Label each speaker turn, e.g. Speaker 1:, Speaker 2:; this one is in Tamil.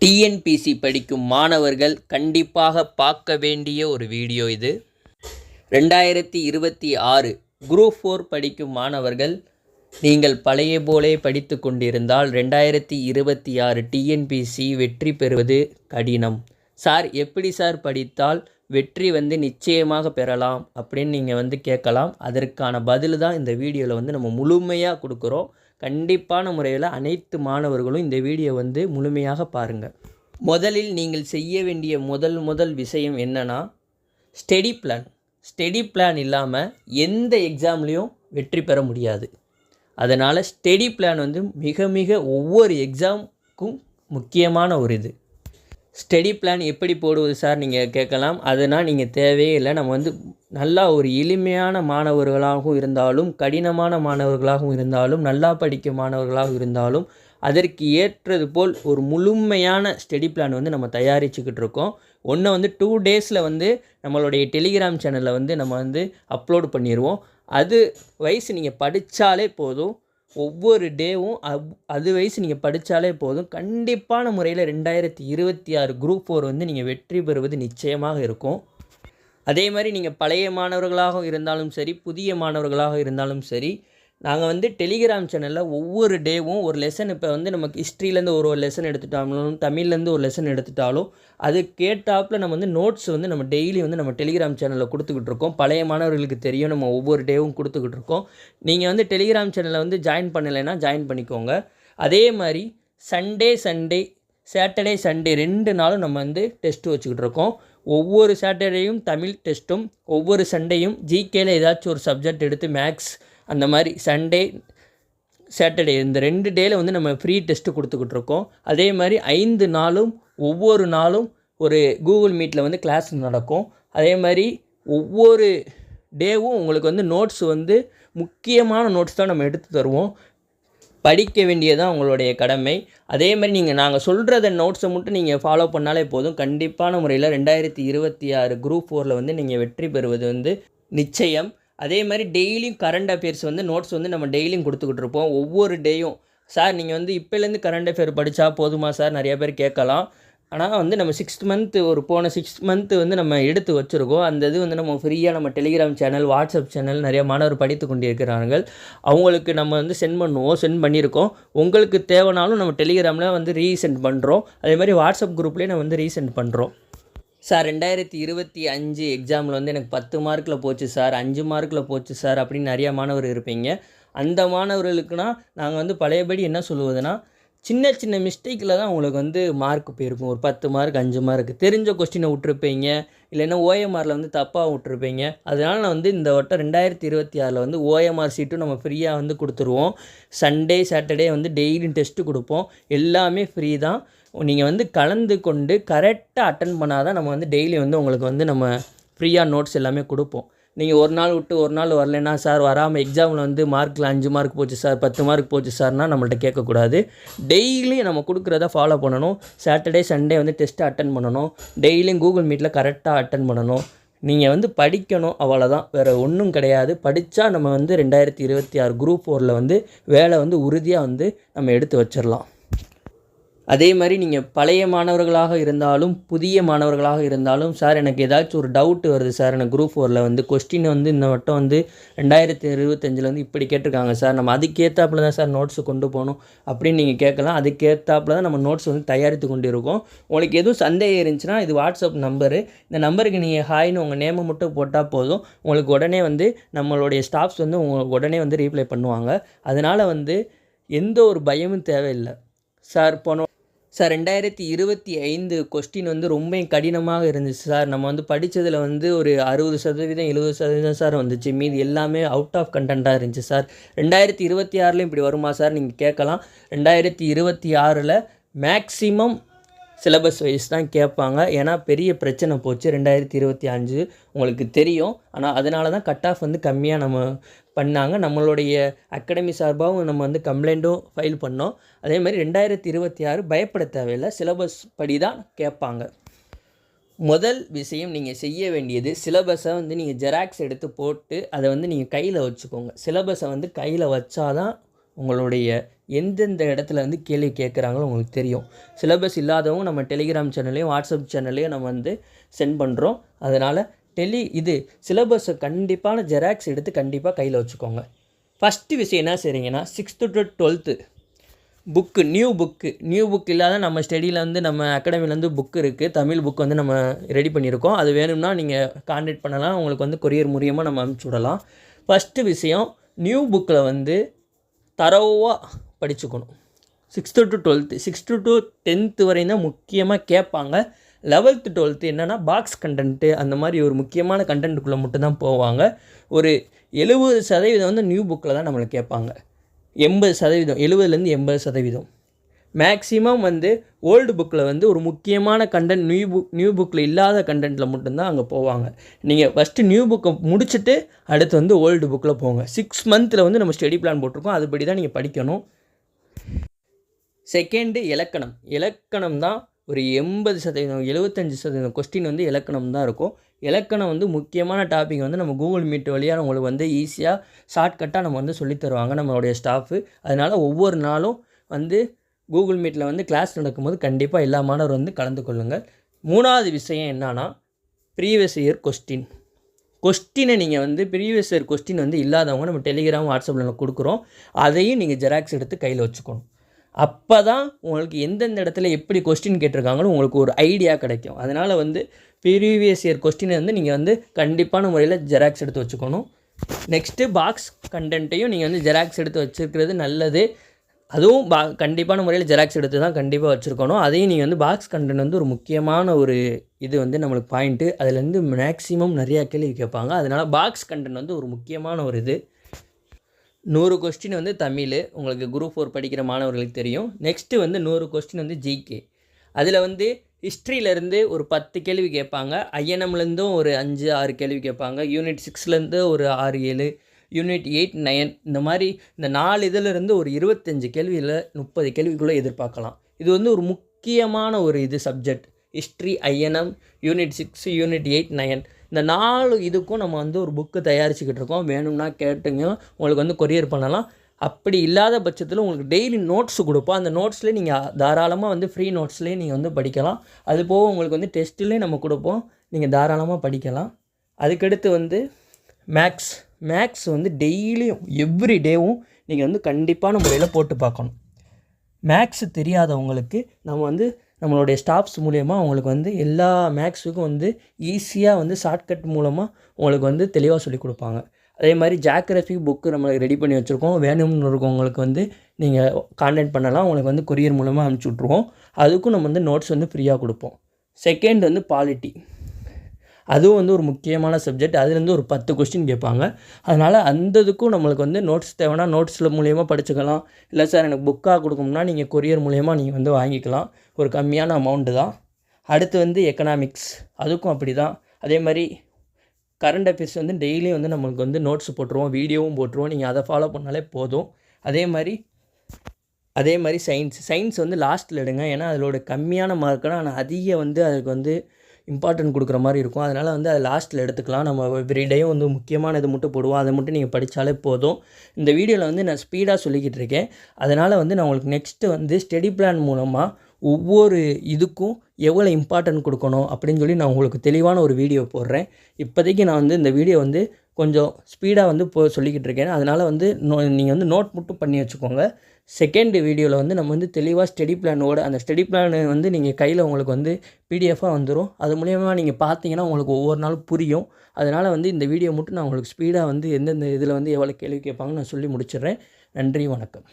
Speaker 1: டிஎன்பிசி படிக்கும் மாணவர்கள் கண்டிப்பாக பார்க்க வேண்டிய ஒரு வீடியோ இது. 2026 குரூப் 4 படிக்கும் மாணவர்கள் நீங்கள் பழைய போலே படித்து கொண்டிருந்தால் 2026 டிஎன்பிசி வெற்றி பெறுவது கடினம். சார் எப்படி சார் படித்தால் வெற்றி நிச்சயமாக பெறலாம் அப்படின்னு நீங்கள் கேட்கலாம். அதற்கான பதில் தான் இந்த வீடியோவில் நம்ம முழுமையாக கொடுக்குறோம். கண்டிப்பான முறையில் அனைத்து மாணவர்களும் இந்த வீடியோ முழுமையாக பாருங்கள். முதலில் நீங்கள் செய்ய வேண்டிய முதல் விஷயம் என்னன்னா, ஸ்டடி பிளான் இல்லாமல் எந்த எக்ஸாம்லேயும் வெற்றி பெற முடியாது. அதனால் ஸ்டடி பிளான் மிக ஒவ்வொரு எக்ஸாமுக்கும் முக்கியமான ஒரு இது. ஸ்டடி பிளான் எப்படி போடுவது சார் நீங்கள் கேட்கலாம். அதனால் நீங்கள் தேவையே இல்லை. நம்ம நல்லா ஒரு எளிமையான மாணவர்களாகவும் இருந்தாலும், கடினமான மாணவர்களாகவும் இருந்தாலும், நல்லா படிக்கும் மாணவர்களாகவும் இருந்தாலும் அதற்கு ஏற்றது போல் ஒரு முழுமையான ஸ்டடி பிளான் நம்ம தயாரிச்சுக்கிட்டு இருக்கோம். ஒன்று 2 டேஸில் நம்மளுடைய டெலிகிராம் சேனலில் நம்ம அப்லோடு பண்ணிடுவோம். அது வைஸ் நீங்கள் படித்தாலே போதும். ஒவ்வொரு டேவும் அது வைஸ் நீங்கள் படித்தாலே போதும். கண்டிப்பான முறையில் 2026 குரூப் 4 நீங்கள் வெற்றி பெறுவது நிச்சயமாக இருக்கும். அதே மாதிரி நீங்கள் பழைய மாணவர்களாக இருந்தாலும் சரி, புதிய மாணவர்களாக இருந்தாலும் சரி, நாங்கள் டெலிகிராம் சேனலில் ஒவ்வொரு டேவும் ஒரு லெசன், இப்போ நமக்கு ஹிஸ்ட்ரியிலேருந்து ஒரு லெசன் எடுத்துட்டாலும், தமிழ்லேருந்து ஒரு லெசன் எடுத்துட்டாலும், அது கேட்டாப்பில் நம்ம நோட்ஸ் நம்ம டெய்லி நம்ம டெலிகிராம் சேனலில் கொடுத்துக்கிட்டு இருக்கோம். பழைய மாணவர்களுக்கு தெரியும், நம்ம ஒவ்வொரு டேவும் கொடுத்துக்கிட்டு இருக்கோம். நீங்கள் டெலிகிராம் சேனலில் ஜாயின் பண்ணலைன்னா ஜாயின் பண்ணிக்கோங்க. அதே மாதிரி சாட்டர்டே சண்டே 2 நாளும் நம்ம டெஸ்ட்டு வச்சுக்கிட்டு இருக்கோம். ஒவ்வொரு சாட்டர்டேயும் தமிழ் டெஸ்ட்டும், ஒவ்வொரு சண்டேயும் ஜிகேயில் ஏதாச்சும் ஒரு சப்ஜெக்ட் எடுத்து மேக்ஸ் அந்த மாதிரி சாட்டர்டே இந்த 2 டேயில் நம்ம ஃப்ரீ டெஸ்ட்டு கொடுத்துக்கிட்டு இருக்கோம். அதே மாதிரி 5 நாளும் ஒவ்வொரு நாளும் ஒரு கூகுள் மீட்டில் கிளாஸ் நடக்கும். அதே மாதிரி ஒவ்வொரு டேவும் உங்களுக்கு நோட்ஸ் முக்கியமான நோட்ஸ் தான் நம்ம எடுத்து தருவோம். படிக்க வேண்டியதான் உங்களுடைய கடமை. அதே மாதிரி நாங்கள் சொல்கிறத நோட்ஸை மட்டும் நீங்கள் ஃபாலோ பண்ணாலே போதும். கண்டிப்பான முறையில் 2026 குரூப் 4 நீங்கள் வெற்றி பெறுவது நிச்சயம். அதே மாதிரி டெய்லியும் கரண்ட் அஃபேர்ஸ் நோட்ஸ் நம்ம டெய்லியும் கொடுத்துக்கிட்டு இருப்போம். ஒவ்வொரு டேயும் சார் நீங்கள் இப்போலேருந்து கரண்ட் அஃபேர் படித்தா போதுமா சார் நிறைய பேர் கேட்கலாம். ஆனால் நம்ம 6th மந்த்து போன 6th மந்த்து நம்ம எடுத்து வச்சுருக்கோம். அந்த இது நம்ம ஃப்ரீயாக நம்ம டெலிகிராம் சேனல், வாட்ஸ்அப் சேனல் நிறைய மாணவர் படித்து கொண்டிருக்கிறார்கள். அவங்களுக்கு நம்ம சென்ட் பண்ணியிருக்கோம். உங்களுக்கு தேவைனாலும் நம்ம டெலிகிராமில் ரீசென்ட் பண்ணுறோம். அதே மாதிரி வாட்ஸ்அப் குரூப்லேயே நம்ம ரீசென்ட் பண்ணுறோம். சார் 2025 எக்ஸாமில் எனக்கு 10 மார்க்கில் போச்சு சார், 5 மார்க்கில் போச்சு சார் அப்படின்னு நிறையா மாணவர் இருப்பீங்க. அந்த மாணவர்களுக்குனா நாங்கள் பழையபடி என்ன சொல்லுவதுன்னா, சின்ன மிஸ்டேக்கில் தான் உங்களுக்கு மார்க் போயிருக்கும். ஒரு 10 மார்க், 5 மார்க் தெரிஞ்ச கொஸ்டினை விட்டுருப்பீங்க, இல்லைன்னா ஓஎம்ஆரில் தப்பாக விட்டுருப்பீங்க. அதனால் நான் இந்த வட்டம் 2026 ஓஎம்ஆர் சீட்டும் நம்ம ஃப்ரீயாக கொடுத்துருவோம். சண்டே சாட்டர்டே டெய்லியும் டெஸ்ட்டு கொடுப்போம். எல்லாமே ஃப்ரீ தான். நீங்கள் கலந்து கொண்டு கரெக்டாக அட்டன் பண்ணால் தான் நம்ம டெய்லி உங்களுக்கு நம்ம ஃப்ரீயாக நோட்ஸ் எல்லாமே கொடுப்போம். நீங்கள் ஒரு நாள் விட்டு ஒரு நாள் வரலைன்னா, சார் வராமல் எக்ஸாமில் மார்க்கில் 5 மார்க் போச்சு சார், 10 மார்க் போச்சு சார்னால் நம்மள்ட்ட கேட்கக்கூடாது. டெய்லியும் நம்ம கொடுக்குறத ஃபாலோ பண்ணணும். சாட்டர்டே சண்டே டெஸ்ட்டை அட்டன் பண்ணணும். டெய்லியும் கூகுள் மீட்டில் கரெக்டாக அட்டன் பண்ணணும். நீங்கள் படிக்கணும், அவ்வளோதான், வேறு ஒன்றும் கிடையாது. படித்தா நம்ம 2026 குரூப் 4 வேலை உறுதியாக நம்ம எடுத்து வச்சிடலாம். அதே மாதிரி நீங்கள் பழைய மாணவர்களாக இருந்தாலும், புதிய மாணவர்களாக இருந்தாலும், சார் எனக்கு ஏதாச்சும் ஒரு டவுட் வருது சார், எனக்கு குரூப் 4 கொஸ்டின் இந்த வட்டம் 2025 இப்படி கேட்டிருக்காங்க சார், நம்ம அதுக்கேற்றாப்புல தான் சார் நோட்ஸு கொண்டு போகணும் அப்படின்னு நீங்கள் கேட்கலாம். அதுக்கேற்றாப்புல தான் நம்ம நோட்ஸ் தயாரித்து கொண்டு இருக்கோம். உங்களுக்கு எதுவும் சந்தேகம் இருந்துச்சுன்னா, இது வாட்ஸ்அப் நம்பரு. இந்த நம்பருக்கு நீங்கள் ஹாய்னு உங்கள் நேமை மட்டும் போட்டால் போதும். உங்களுக்கு உடனே நம்மளுடைய ஸ்டாஃப்ஸ் உங்களுக்கு உடனே ரீப்ளை பண்ணுவாங்க. அதனால் எந்த ஒரு பயமும் தேவையில்லை. சார் 2025 கொஸ்டின் ரொம்ப கடினமாக இருந்துச்சு சார். நம்ம படித்ததில் ஒரு 60%, 70% சார் வந்துச்சு. மீதி எல்லாமே அவுட் ஆஃப் கண்டென்ட்டாக இருந்துச்சு சார். 2026 இப்படி வருமா சார் நீங்கள் கேட்கலாம். 2026 மேக்ஸிமம் சிலபஸ் வைஸ் தான் கேட்பாங்க. ஏன்னா பெரிய பிரச்சனை போச்சு 2025 உங்களுக்கு தெரியும். ஆனால் அதனால தான் கட் ஆஃப் கம்மியாக நம்ம பண்ணாங்க. நம்மளுடைய அகாடமி சார்பாகவும் நம்ம கம்ப்ளைண்ட்டும் ஃபைல் பண்ணோம். அதே மாதிரி 2026 பயப்பட தேவையில்லை, சிலபஸ் படி தான் கேட்பாங்க. முதல் விஷயம் நீங்கள் செய்ய வேண்டியது, சிலபஸை நீங்கள் ஜெராக்ஸ் எடுத்து போட்டு அதை நீங்கள் கையில் வச்சுக்கோங்க. சிலபஸை கையில் வச்சாதான் உங்களுடைய எந்தெந்த இடத்துல வந்து கேள்வி கேட்குறாங்களோ உங்களுக்கு தெரியும். சிலபஸ் இல்லாதவங்க நம்ம டெலிகிராம் சேனல்லையும் வாட்ஸ்அப் சேனல்லையும் நம்ம வந்து சென்ட் பண்ணுறோம். அதனால் சிலபஸை கண்டிப்பான ஜெராக்ஸ் எடுத்து கண்டிப்பாக கையில் வச்சுக்கோங்க. ஃபஸ்ட்டு விஷயம் என்ன செய்கிறீங்கன்னா 6th to 12th book new book இல்லாத நம்ம ஸ்டடியில் வந்து நம்ம அகாடமிலேருந்து புக்கு இருக்குது. தமிழ் புக் வந்து நம்ம ரெடி பண்ணியிருக்கோம். அது வேணும்னா நீங்கள் கான்டாக்ட் பண்ணலாம். உங்களுக்கு வந்து கொரியர் மூலியமாக நம்ம அனுப்பிச்சி விடலாம். ஃபஸ்ட்டு விஷயம் நியூ புக்கில் வந்து தரோவாக படிச்சுக்கணும். 6th to 12th 6th to 10th வரையும் தான் முக்கியமாக கேட்பாங்க. 11th 12th என்னென்னா பாக்ஸ் கண்டென்ட்டு அந்த மாதிரி ஒரு முக்கியமான கண்டென்ட்டுக்குள்ளே மட்டும்தான் போவாங்க. ஒரு 70% வந்து நியூ புக்கில் தான் நம்மளை கேட்பாங்க. 80% 70லேருந்து 80% மேக்ஸிமம் வந்து ஓல்டு புக்கில் வந்து ஒரு முக்கியமான கண்டென்ட் நியூ புக்கில் இல்லாத கண்டென்ட்டில் மட்டும்தான் அங்கே போவாங்க. நீங்கள் ஃபஸ்ட்டு நியூ புக்கை முடிச்சுட்டு அடுத்து வந்து ஓல்டு புக்கில் போங்க. 6 மந்தில் வந்து நம்ம ஸ்டடி பிளான் போட்டிருக்கோம். அதுபடி தான் நீங்கள் படிக்கணும். செகண்டு இலக்கணம் தான் ஒரு 80% 75% கொஸ்டின் வந்து இலக்கணம் தான் இருக்கும். இலக்கணம் வந்து முக்கியமான டாபிக் வந்து நம்ம கூகுள் மீட் வழியாக உங்களுக்கு வந்து ஈஸியாக ஷார்ட்கட்டாக நம்ம வந்து சொல்லித் தருவாங்க நம்மளுடைய ஸ்டாஃபு. அதனால் ஒவ்வொரு நாளும் வந்து கூகுள் மீட்டில் வந்து கிளாஸ் நடக்கும்போது கண்டிப்பாக எல்லா மாணவரும் வந்து கலந்து கொள்ளுங்கள். 3வது விஷயம் என்னன்னா ப்ரீவியஸ் இயர் கொஸ்டினை நீங்கள் வந்து ப்ரீவியஸ் இயர் கொஸ்டின் வந்து இல்லாதவங்க நம்ம டெலிகிராம் வாட்ஸ்அப்பில் கொடுக்குறோம். அதையும் நீங்கள் ஜெராக்ஸ் எடுத்து கையில் வச்சுக்கணும். அப்போ தான் உங்களுக்கு எந்தெந்த இடத்துல எப்படி கொஸ்டின் கேட்டிருக்காங்களோ உங்களுக்கு ஒரு ஐடியா கிடைக்கும். அதனால் வந்து ப்ரீவியஸ் இயர் கொஸ்டினை வந்து நீங்கள் வந்து கண்டிப்பான முறையில் ஜெராக்ஸ் எடுத்து வச்சுக்கணும். நெக்ஸ்ட்டு பாக்ஸ் கண்டென்ட்டையும் நீங்கள் வந்து ஜெராக்ஸ் எடுத்து வச்சுருக்கிறது நல்லது. அதுவும் கண்டிப்பான முறையில் ஜெராக்ஸ் எடுத்து தான் கண்டிப்பாக வச்சுருக்கணும். அதையும் நீங்கள் வந்து பாக்ஸ் கண்டென்ட் வந்து ஒரு முக்கியமான ஒரு இது வந்து நம்மளுக்கு பாயிண்ட்டு. அதுலேருந்து மேக்ஸிமம் நிறையா கேள்வி கேட்பாங்க. அதனால் பாக்ஸ் கண்டென்ட் வந்து ஒரு முக்கியமான ஒரு இது. 100 கொஸ்டின் வந்து தமிழ் உங்களுக்கு குரூப் 4 படிக்கிற மாணவர்களுக்கு தெரியும். நெக்ஸ்ட்டு வந்து 100 கொஸ்டின் வந்து ஜிகே. அதில் வந்து ஹிஸ்ட்ரியிலேருந்து ஒரு 10 கேள்வி கேட்பாங்க. ஐஎன்எம்லேருந்தும் ஒரு 5-6 கேள்வி கேட்பாங்க. யூனிட் 6லேருந்து ஒரு 6-7, யூனிட் 8, 9 இந்த மாதிரி இந்த 4 இதிலிருந்து ஒரு 25 கேள்வியில் 30 கேள்விக்குள்ளே எதிர்பார்க்கலாம். இது வந்து ஒரு முக்கியமான ஒரு subject. History, INM, unit 6, unit 8, 9 இந்த 4 இதுக்கும் நம்ம வந்து ஒரு புக்கு தயாரிச்சுக்கிட்டு இருக்கோம். வேணும்னா கேட்டுங்க, உங்களுக்கு வந்து கொரியர் பண்ணலாம். அப்படி இல்லாத பட்சத்தில் உங்களுக்கு டெய்லி நோட்ஸ் கொடுப்போம். அந்த நோட்ஸ்லேயே நீங்கள் தாராளமாக வந்து ஃப்ரீ நோட்ஸ்லேயே நீங்கள் வந்து படிக்கலாம். அது போக உங்களுக்கு வந்து டெஸ்ட்டுலேயே நம்ம கொடுப்போம். நீங்கள் தாராளமாக படிக்கலாம். அதுக்கடுத்து வந்து மேக்ஸ் வந்து டெய்லியும் எவ்ரி டேவும் நீங்கள் வந்து கண்டிப்பான முறையில் போட்டு பார்க்கணும். மேக்ஸ் தெரியாதவங்களுக்கு நம்ம வந்து நம்மளுடைய ஸ்டாஃப்ஸ் மூலயமா உங்களுக்கு வந்து எல்லா மேக்ஸுக்கும் வந்து ஈஸியாக வந்து ஷார்ட்கட் மூலமாக உங்களுக்கு வந்து தெளிவாக சொல்லிக் கொடுப்பாங்க. அதே மாதிரி ஜியோகிராஃபி புக்கு நம்ம ரெடி பண்ணி வச்சுருக்கோம். வேணும்னு இருக்கவங்களுக்கு வந்து நீங்கள் கான்டாக்ட் பண்ணலாம். உங்களுக்கு வந்து கொரியர் மூலமாக அனுப்பிச்சி விட்ருவோம். அதுக்கும் நம்ம வந்து நோட்ஸ் வந்து ஃப்ரீயாக கொடுப்போம். செகண்ட் வந்து பாலிட்டி. அதுவும் வந்து ஒரு முக்கியமான சப்ஜெக்ட். அதுலேருந்து ஒரு 10 கொஸ்டின் கேட்பாங்க. அதனால் அந்த இதுக்கும் நம்மளுக்கு வந்து நோட்ஸ் தேவைன்னா நோட்ஸில் மூலியமாக படிச்சுக்கலாம். இல்லை சார் எனக்கு புக்காக கொடுக்கணும்னா நீங்கள் கொரியர் மூலயமா நீங்கள் வந்து வாங்கிக்கலாம். ஒரு கம்மியான அமௌண்ட்டு தான். அடுத்து வந்து எக்கனாமிக்ஸ், அதுக்கும் அப்படி தான். அதே மாதிரி கரண்ட் அஃபேர்ஸ் வந்து டெய்லியும் வந்து நம்மளுக்கு வந்து நோட்ஸ் போட்டுருவோம், வீடியோவும் போட்டுருவோம். நீங்கள் அதை ஃபாலோ பண்ணாலே போதும். அதே மாதிரி சயின்ஸ் வந்து லாஸ்ட்டில் எடுங்க. ஏன்னா அதோட கம்மியான மார்க்குனா ஆனால் அதிக வந்து அதுக்கு வந்து இம்பார்ட்டன்ட் கொடுக்குற மாதிரி இருக்கும். அதனால் வந்து அதை லாஸ்ட்டில் எடுத்துக்கலாம். நம்ம எவ்ரிடேயும் வந்து முக்கியமான இது மட்டும் போடுவோம். அதை மட்டும் நீங்கள் படித்தாலே போதும். இந்த வீடியோவில் வந்து நான் ஸ்பீடாக சொல்லிக்கிட்டு இருக்கேன். அதனால் வந்து நான் உங்களுக்கு நெக்ஸ்ட்டு வந்து ஸ்டடி பிளான் மூலமாக ஒவ்வொரு இதுக்கும் எவ்வளோ இம்பார்ட்டன்ட் கொடுக்கணும் அப்படின்னு சொல்லி நான் உங்களுக்கு தெளிவான ஒரு வீடியோ போடுறேன். இப்போதைக்கு நான் வந்து இந்த வீடியோ வந்து கொஞ்சம் ஸ்பீடாக வந்து சொல்லிக்கிட்டு இருக்கேன். அதனால் வந்து நீங்கள் வந்து நோட் மட்டும் பண்ணி வச்சுக்கோங்க. செகண்ட் வீடியோவில் வந்து நம்ம வந்து தெளிவாக ஸ்டடி பிளானோட அந்த ஸ்டடி பிளான் வந்து நீங்கள் கையில் உங்களுக்கு வந்து பிடிஎஃபாக வந்துடும். அது மூலயமா நீங்கள் பார்த்தீங்கன்னா உங்களுக்கு ஒவ்வொரு நாளும் புரியும். அதனால் வந்து இந்த வீடியோ மட்டும் நான் உங்களுக்கு ஸ்பீடாக வந்து எந்தெந்த இதில் வந்து எவ்வளோ கேள்வி கேட்பாங்கன்னு நான் சொல்லி முடிச்சிடுறேன். நன்றி, வணக்கம்.